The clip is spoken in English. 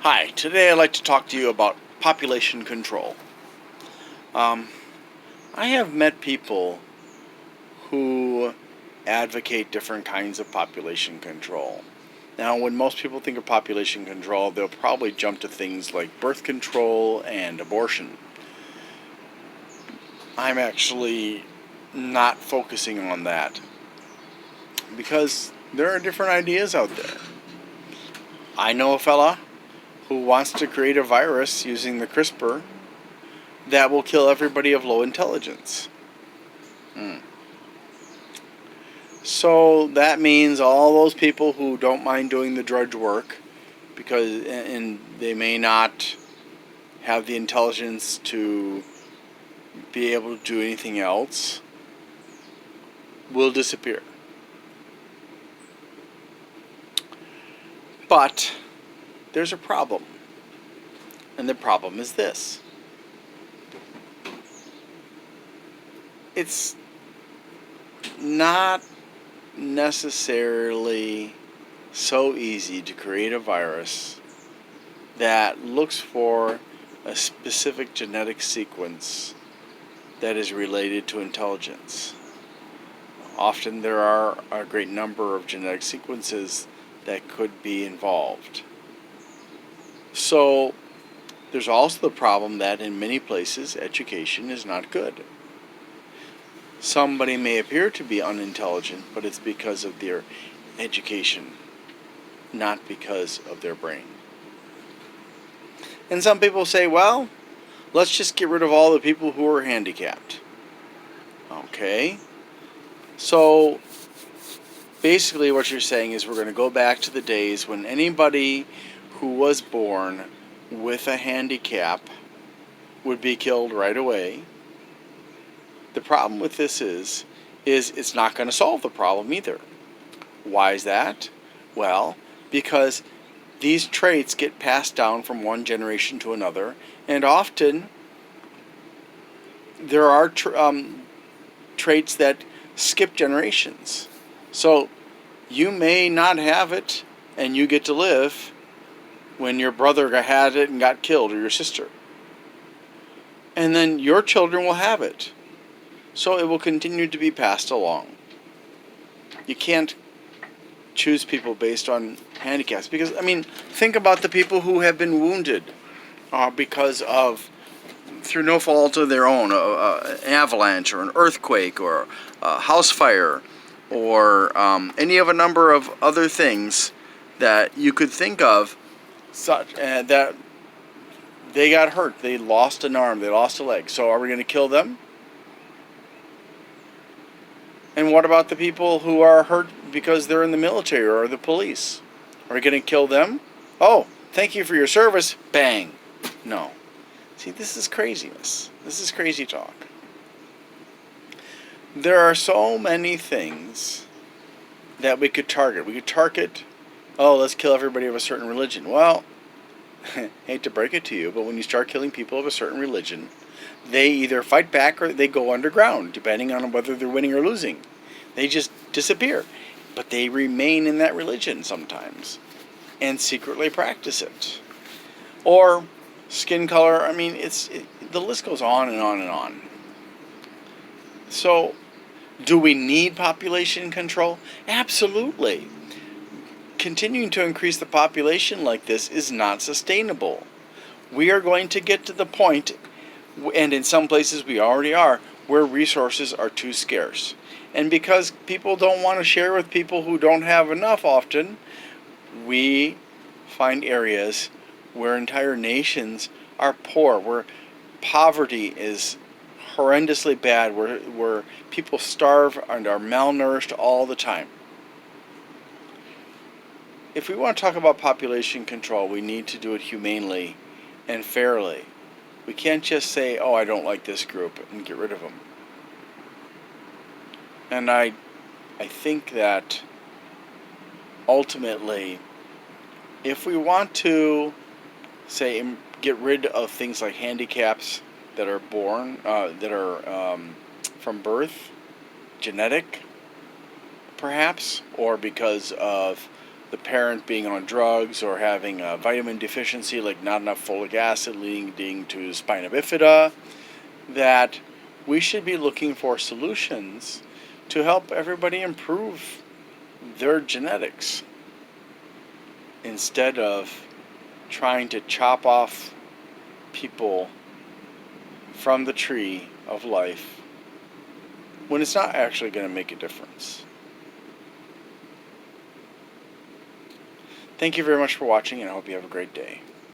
Hi, today I'd like to talk to you about population control. Um, I have met people who advocate different kinds of population control. Now, when most people think of population control, they'll probably jump to things like birth control and abortion. I'm actually not focusing on that because there are different ideas out there. I know a fella who wants to create a virus using the CRISPR that will kill everybody of low intelligence. So that means all those people who don't mind doing the drudge work because and they may not have the intelligence to be able to do anything else will disappear. But there's a problem. And the problem is this. It's not necessarily so easy to create a virus that looks for a specific genetic sequence that is related to intelligence. Often there are a great number of genetic sequences that could be involved. So there's also the problem that in many places education is not good. Somebody may appear to be unintelligent, but it's because of their education, not because of their brain. And some people say, well, let's just get rid of all the people who are handicapped. Okay. So basically what you're saying is we're going to go back to the days when anybody who was born with a handicap would be killed right away. The problem with this is it's not going to solve the problem either. Why is that? Well, because these traits get passed down from one generation to another, and often there are traits that skip generations. So you may not have it, and you get to live when your brother had it and got killed, or your sister. And then your children will have it. So it will continue to be passed along. You can't choose people based on handicaps. Because, think about the people who have been wounded because of, through no fault of their own, an avalanche or an earthquake or a house fire or any of a number of other things that you could think of such that they got hurt. They lost an arm. They lost a leg. So are we going to kill them? And what about the people who are hurt because they're in the military or the police? Are we going to kill them? Oh, thank you for your service. Bang. No. See, this is craziness. This is crazy talk. There are so many things that we could target. We could target, oh, let's kill everybody of a certain religion. Well, hate to break it to you, but when you start killing people of a certain religion, they either fight back or they go underground, depending on whether they're winning or losing. They just disappear. But they remain in that religion sometimes and secretly practice it. Or skin color, the list goes on and on and on. So, do we need population control? Absolutely. Continuing to increase the population like this is not sustainable. We are going to get to the point, and in some places we already are, where resources are too scarce. And because people don't want to share with people who don't have enough often, we find areas where entire nations are poor, where poverty is horrendously bad, where people starve and are malnourished all the time. If we want to talk about population control, we need to do it humanely and fairly. We can't just say, oh, I don't like this group, and get rid of them. And I think that ultimately, if we want to, say, get rid of things like handicaps that are born, that are from birth, genetic, perhaps, or because of the parent being on drugs or having a vitamin deficiency, like not enough folic acid leading to spina bifida, that we should be looking for solutions to help everybody improve their genetics instead of trying to chop off people from the tree of life when it's not actually going to make a difference. Thank you very much for watching, and I hope you have a great day.